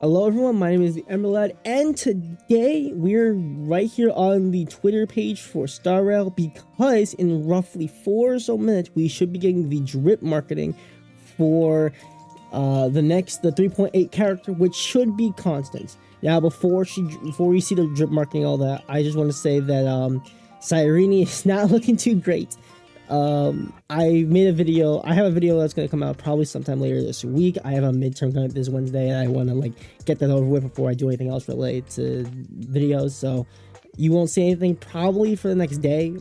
Hello everyone, my name is the Emerald Lad, and today we're right here on the Twitter page for Star Rail because in roughly 4 or so minutes we should be getting the drip marketing for the 3.8 character, which should be Constance. Now before you see the drip marketing, all that, I just want to say that Cyrene is not looking too great. I made a video. I have a video that's going to come out probably sometime later this week. I have a midterm coming up this Wednesday, and I want to get that over with before I do anything else related to videos. So you won't see anything probably for the next day,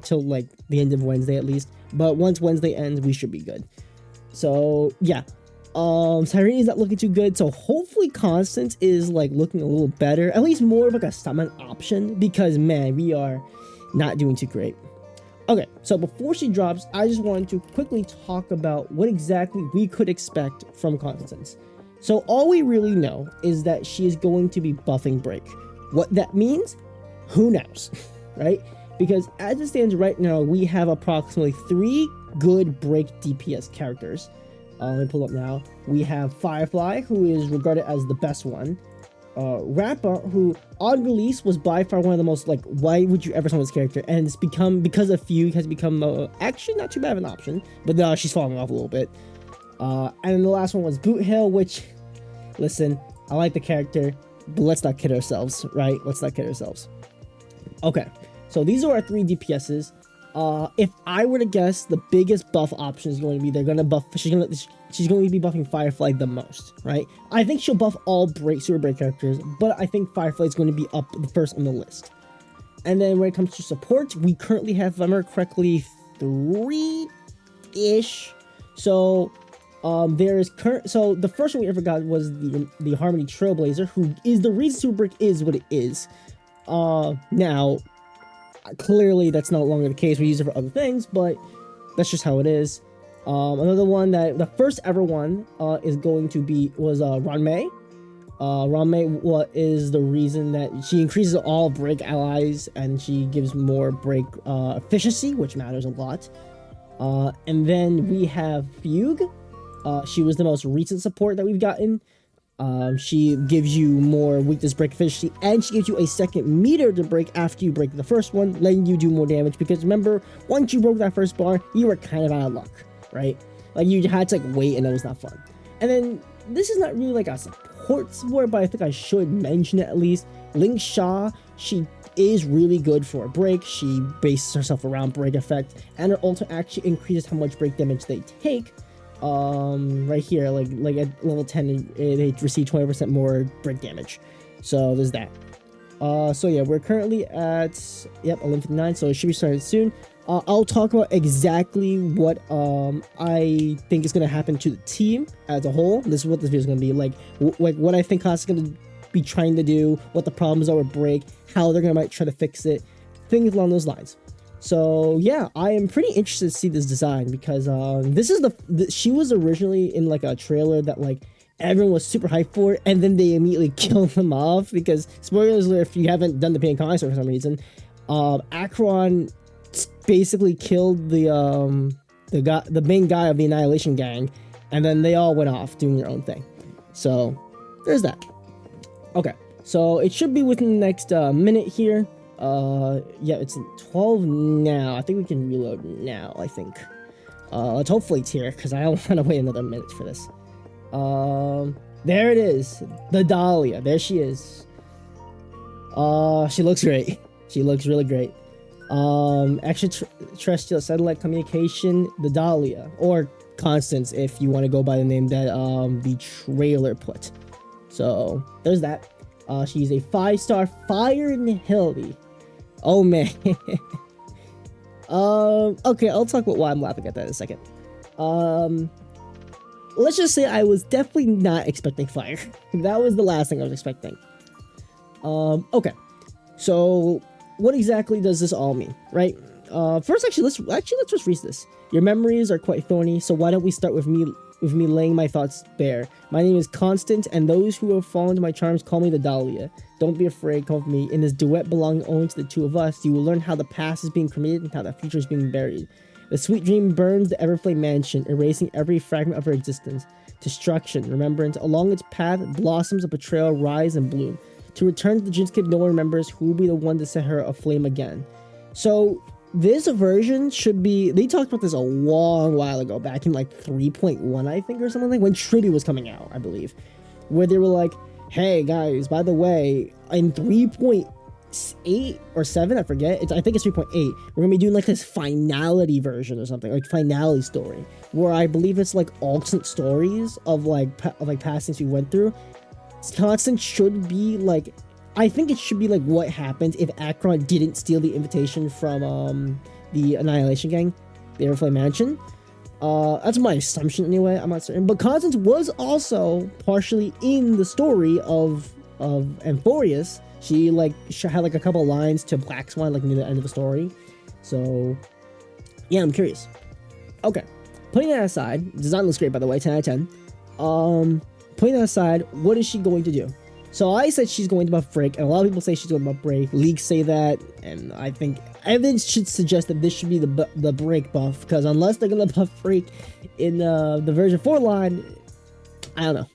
till the end of Wednesday at least. But once Wednesday ends, we should be good. So yeah, Cyrene is not looking too good. So hopefully Constance is looking a little better, at least more of a summon option, because man, we are not doing too great. Okay, so before she drops, I just wanted to quickly talk about what exactly we could expect from Constance. So all we really know is that she is going to be buffing Break. What that means, who knows, right? Because as it stands right now, we have approximately 3 good Break DPS characters. Let me pull up now. We have Firefly, who is regarded as the best one. Rappa, who on release was by far one of the most why would you ever summon this character, and it's become, because of Fugue, has become actually not too bad of an option, but she's falling off a little bit. And then the last one was Boot Hill, which, listen, I like the character, but let's not kid ourselves, right? Let's not kid ourselves. Okay, so these are our 3 DPSs. If I were to guess, the biggest buff option is going to be she's going to be buffing Firefly the most, right? I think she'll buff all Super Break characters, but I think Firefly is going to be up the first on the list. And then when it comes to support, we currently have, if I remember correctly, 3-ish. So so the first one we ever got was the Harmony Trailblazer, who is the reason Super Break is what it is. Now, clearly that's no longer the case. We use it for other things, but that's just how it is. Another one that the first ever one was Ranmei. Ranmei is the reason that she increases all break allies and she gives more break efficiency, which matters a lot. And then we have Fugue. She was the most recent support that we've gotten. She gives you more weakness break efficiency, and she gives you a second meter to break after you break the first one, letting you do more damage, because remember, once you broke that first bar, you were kind of out of luck, right? You had to wait, and it was not fun. And then this is not really a support, but I think I should mention it at least. Ling Sha, she is really good for a break. She bases herself around break effect, and her ult actually increases how much break damage they take. Right here, at level 10, they receive 20% more break damage. So there's that. So yeah, we're currently at 11:59, so it should be starting soon. I'll talk about exactly what I think is gonna happen to the team as a whole. This is what this video is gonna be like what I think Haas is gonna be trying to do, what the problems are with break, how they're gonna might try to fix it, things along those lines. So yeah, I am pretty interested to see this design, because this is she was originally in a trailer that everyone was super hyped for, and then they immediately killed them off, because spoilers if you haven't done the paying console for some reason, Acheron basically killed the main guy of the Annihilation Gang, and then they all went off doing their own thing. So there's that. Okay, so it should be within the next minute here. Yeah, it's 12 now. I think we can reload now, I think. Let's hopefully it's here, because I don't want to wait another minute for this. There it is. The Dahlia. There she is. She looks great. She looks really great. Extraterrestrial satellite communication, the Dahlia. Or Constance, if you want to go by the name that, the trailer put. So, there's that. She's a 5-star Fire Nihility. Oh man. Okay, I'll talk about why I'm laughing at that in a second. Let's just say I was definitely not expecting fire. That was the last thing I was expecting. Okay. So what exactly does this all mean, right? First, let's just read this. Your memories are quite thorny, so why don't we start with me laying my thoughts bare. My name is Constance, and those who have fallen to my charms call me the Dahlia. Don't be afraid, come with me. In this duet belonging only to the two of us, you will learn how the past is being cremated and how the future is being buried. The sweet dream burns the Everflame mansion, erasing every fragment of her existence. destruction, remembrance. Along its path, blossoms of betrayal rise and bloom. To return to the dreamscape no one remembers, who will be the one to set her aflame again? So this version should be, they talked about this a long while ago, back in like 3.1, I think, or something, like when Tribute was coming out, I believe, where they were like, hey guys, by the way, in 3.8 or 7, I forget, I think it's 3.8, we're gonna be doing like this finality version or something, like finality story, where I believe it's like alternate stories of like past things we went through. Constance should be like, I think it should be like what happens if Akron didn't steal the invitation from the Annihilation Gang, the Everflame Mansion. That's my assumption anyway, I'm not certain. But Constance was also partially in the story of Amphorius. She had like a couple lines to Black Swan like near the end of the story. So yeah, I'm curious. Okay, putting that aside, design looks great by the way, 10 out of 10. Putting that aside, what is she going to do? So I said she's going to buff Break, and a lot of people say she's going to buff Break. Leaks say that, and I think evidence should suggest that this should be the Break buff, because unless they're going to buff Break in the version 4 line, I don't know.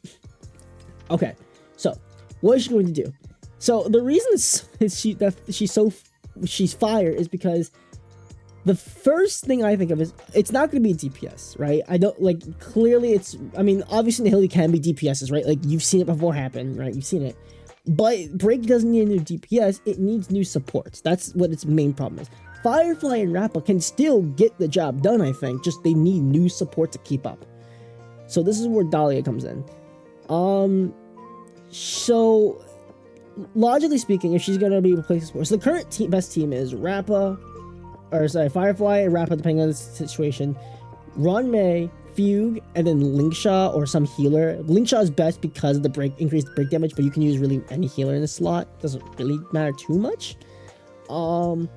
Okay, so what is she going to do? So the reason she's fire is because the first thing I think of is it's not going to be a DPS, right? I don't like, clearly it's, I mean, obviously in the Hilly can be DPSs, right? Like you've seen it before happen, right? You've seen it. But Break doesn't need a new DPS, it needs new supports. That's what its main problem is. Firefly and Rappa can still get the job done, I think, just they need new support to keep up. So this is where Dahlia comes in. So logically speaking, if she's going to be replaced, so the current best team is Rappa, Firefly, Rappa, depending on the situation, Ron May, Fugue, and then Linkshaw or some healer. Linkshaw is best because of the increased break damage, but you can use really any healer in this slot. Doesn't really matter too much. So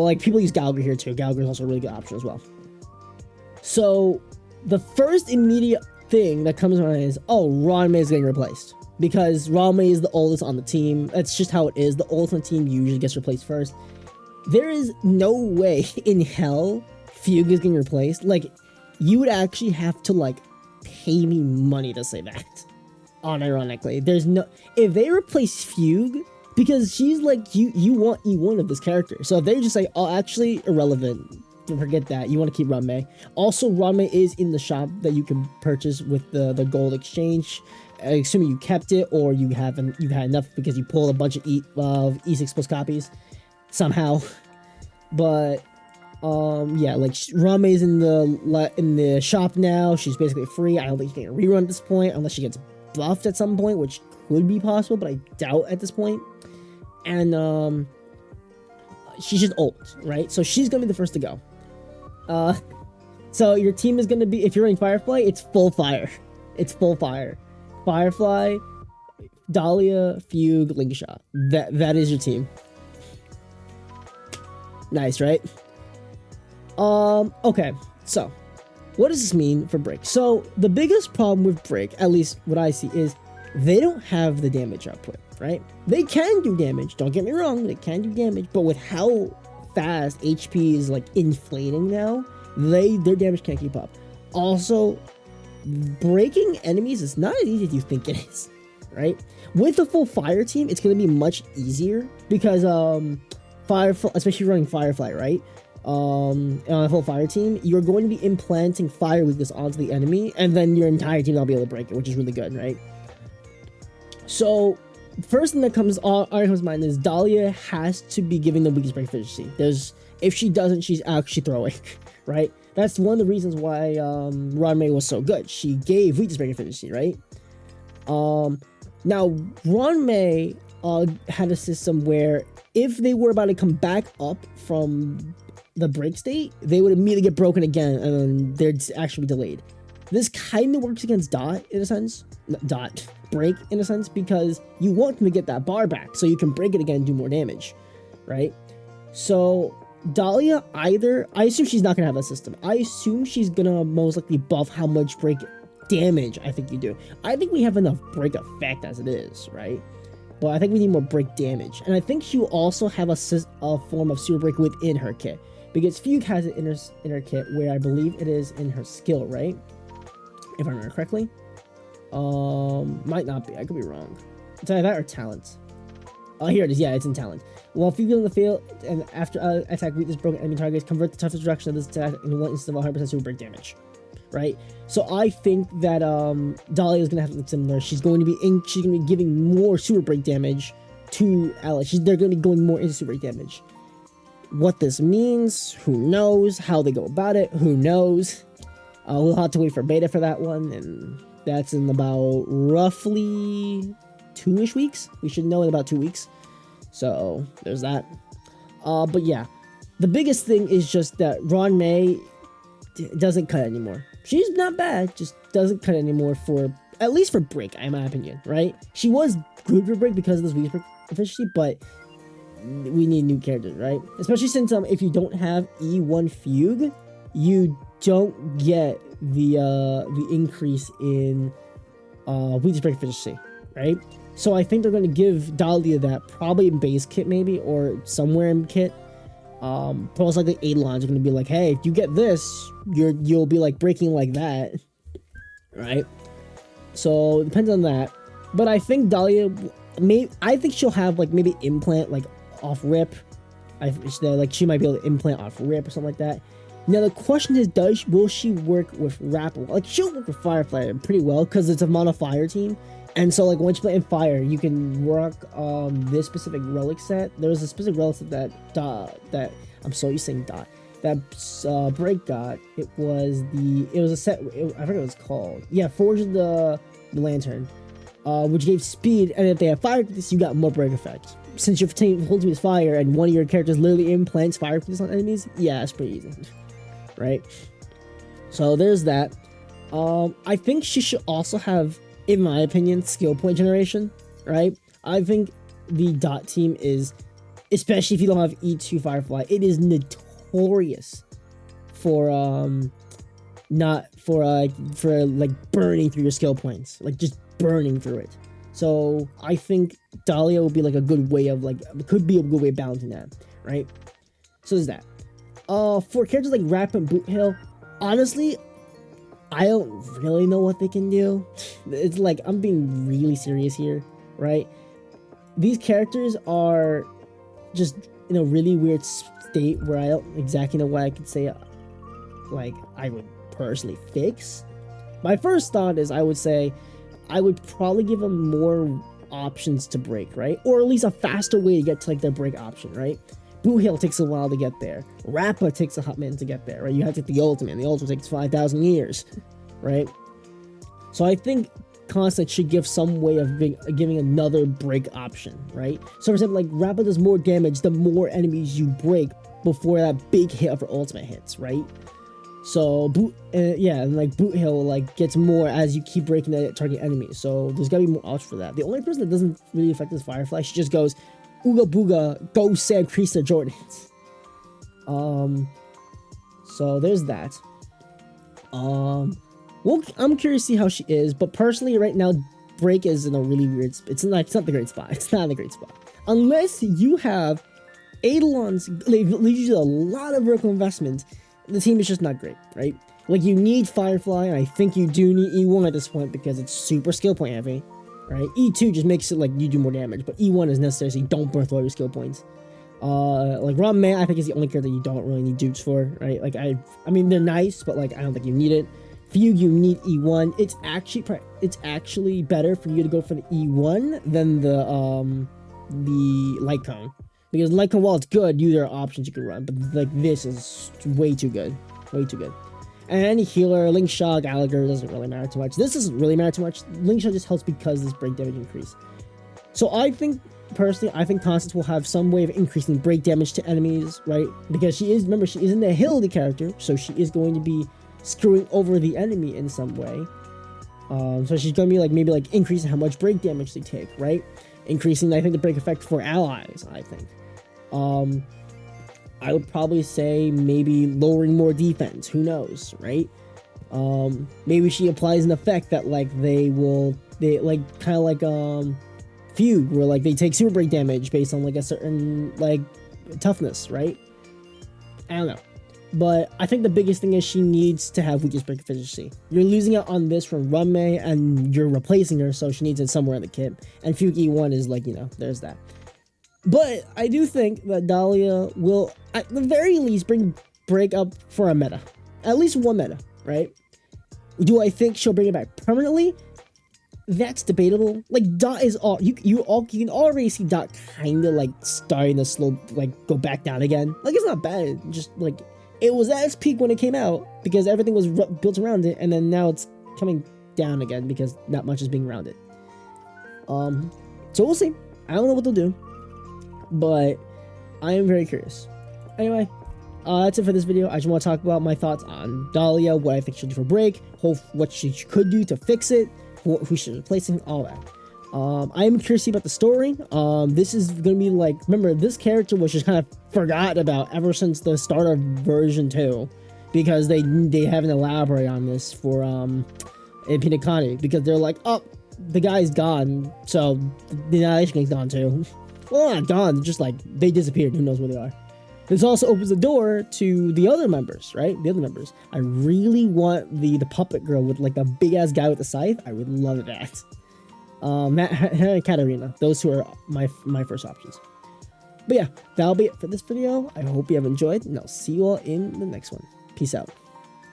like people use Galgar here too. Galgar is also a really good option as well. So the first immediate thing that comes to mind is, oh, Ron May is getting replaced. Because Ron May is the oldest on the team. That's just how it is. The oldest on the team usually gets replaced first. There is no way in hell Fugue is getting replaced. Like, you would actually have to, like, pay me money to say that. Unironically. There's no... If they replace Fugue, because she's, like, you want E1 of this character. So if they just say, oh, actually, irrelevant. Forget that. You want to keep Ranmei. Also, Ranmei is in the shop that you can purchase with the gold exchange. Assuming you kept it, or you've had enough because you pulled a bunch of E6 plus copies. Somehow, but yeah, like Ranmei's in the shop now. She's basically free. I don't think she can rerun at this point unless she gets buffed at some point, which could be possible, but I doubt at this point. And she's just old, right? So she's gonna be the first to go. So your team is gonna be, if you're running Firefly, it's full fire. It's full fire. Firefly, Dahlia, Fugue, Linkshaw. That is your team. Nice, right? Okay, so what does this mean for Break? So the biggest problem with Break, at least what I see, is they don't have the damage output, right? They can do damage, don't get me wrong, they can do damage, but with how fast HP is like inflating now, their damage can't keep up. Also, breaking enemies is not as easy as you think it is, right? With a full fire team, it's going to be much easier because Firefly, especially running Firefly, right? On a full fire team, you're going to be implanting fire weakness onto the enemy, and then your entire team will be able to break it, which is really good, right? So, first thing that comes to mind is Dahlia has to be giving the weakest break efficiency. If she doesn't, she's actually throwing, right? That's one of the reasons why Ranmei was so good. She gave weakness break efficiency, right? Now, Ranmei had a system where if they were about to come back up from the break state, they would immediately get broken again, and then they'd actually be delayed. This kind of works against Break in a sense, because you want them to get that bar back so you can break it again and do more damage, right? So Dahlia, I assume she's not gonna have that system. I assume she's gonna most likely buff how much break damage I think you do. I think we have enough break effect as it is, right? But I think we need more break damage, and I think she'll also have a form of super break within her kit, because Fugue has it in her kit, where I believe it is in her skill, right? if I remember correctly. Might not be. I could be wrong. It's either that or talent. Oh, here it is. Yeah, it's in talent. While feeling the field and after attack weakness broken enemy targets, convert the toughest direction of this attack in one instance of 100% super break damage. Right. So I think that Dahlia is gonna have something similar. She's going to be giving more super break damage to allies. They're gonna be going more into super break damage. What this means, who knows? How they go about it, who knows? We'll have to wait for beta for that one, and that's in about roughly 2-ish weeks. We should know in about 2 weeks. So there's that. But yeah, the biggest thing is just that Ron May doesn't cut anymore. She's not bad, just doesn't cut anymore for, at least for break, in my opinion, right? She was good for break because of this weakness efficiency, but we need new characters, right? Especially since if you don't have E1 Fugue, you don't get the increase in weakness break efficiency, right? So I think they're going to give Dahlia that, probably in base kit maybe, or somewhere in kit. Most likely Eidolons are going to be like, hey, if you get this, you'll be like breaking like that, right? So it depends on that. But I think Dahlia, I think she'll have like maybe implant like off rip. Like she might be able to implant off rip or something like that. Now the question is, will she work with Rapple? Like she'll work with Firefly pretty well because it's a mono fire team. And so like once you play in fire, you can work this specific relic set. There was a specific relic set that I'm so used to saying that Break got. It was a set, I forget what it was called. Yeah, Forge the Lantern, which gave speed, and if they have fire this, you got more break effect. Since your whole team is fire and one of your characters literally implants fire this on enemies, yeah, it's pretty easy, right? So there's that. I think she should also have, in my opinion, skill point generation, right? I think the dot team is, especially if you don't have E2 Firefly, it is notorious for like burning through your skill points, like just burning through it. So I think Dahlia will be like a good way of could be a good way of balancing that, right? So there's that. For characters like Rap and Boot Hill, honestly, I don't really know what they can do. It's like, I'm being really serious here, right? These characters are just in a really weird state where I don't exactly know what I could say, like, I would personally fix. My first thought is I would probably give them more options to break, right? Or at least a faster way to get to like their break option, right? Boot Hill takes a while to get there. Rappa takes a hot minute to get there, right? You have to get the ultimate, and the ultimate takes 5,000 years, right? So I think Constance should give some way of giving another break option, right? So for example, like Rappa does more damage the more enemies you break before that big hit of her ultimate hits, right? So and like Boot Hill like gets more as you keep breaking the target enemy. So there's gotta be more options for that. The only person that doesn't really affect this Firefly, she just goes Ooga Booga, go Sam Creaser Jordans. So there's that. Well, I'm curious to see how she is, but personally right now Break is in a really weird, it's not the great spot. It's not in a great spot. Unless you have Eidolons, they lead you to a lot of vertical investment. The team is just not great, right? Like, you need Firefly, and I think you do need E1 at this point because it's super skill point heavy, right? E2 just makes it like you do more damage, but E1 is necessary so you don't burn through all your skill points. Like Ron May, I think is the only character that you don't really need dupes for, right? Like, I mean, they're nice, but like, I don't think you need it. Fugue, you need E1. It's actually better for you to go for the E1 than the Light Cone. Because Light Cone, while it's good, there are options you can run, but like this is way too good. Way too good. And any healer, Link Shot, Gallagher, doesn't really matter too much. This doesn't really matter too much. Link Shot just helps because this break damage increase. So I think, personally, Constance will have some way of increasing break damage to enemies, right? Because she is in the ability character, so she is going to be screwing over the enemy in some way. So she's going to be like, maybe like increasing how much break damage they take, right? Increasing, I think, the break effect for allies, I think. I would probably say maybe lowering more defense. Who knows, right? Maybe she applies an effect that like they like kind of like Fugue, where like they take super break damage based on like a certain like toughness, right? I don't know. But I think the biggest thing is she needs to have weakest break efficiency. You're losing out on this from Runmei, and you're replacing her, so she needs it somewhere in the kit. And Fuki 1 is like, there's that. But I do think that Dahlia will, at the very least, bring break up for a meta. At least one meta, right? Do I think she'll bring it back permanently? That's debatable. Like, Dot is all you can already see Dot kind of like starting to slow, like, go back down again. Like, it's not bad. Just like it was at its peak when it came out because everything was built around it, and then now it's coming down again because not much is being around it. So we'll see. I don't know what they'll do, but I am very curious. Anyway, that's it for this video. I just want to talk about my thoughts on Dahlia, what I think she'll do for break, what she could do to fix it, who she's replacing, all that. I am curious about the story. This is gonna be like, remember, this character was just kind of forgotten about ever since the start of version 2, because they haven't elaborated on this for in Pinakani, because they're like, oh, the guy's gone, so the Annihilation King's gone too. Well, not gone, just like they disappeared. Who knows where they are? This also opens the door to the other members, right? The other members. I really want the puppet girl with like the big ass guy with the scythe. I would love that. Matt and Katarina. Those two are my first options. But yeah, that'll be it for this video. I hope you have enjoyed, and I'll see you all in the next one. Peace out.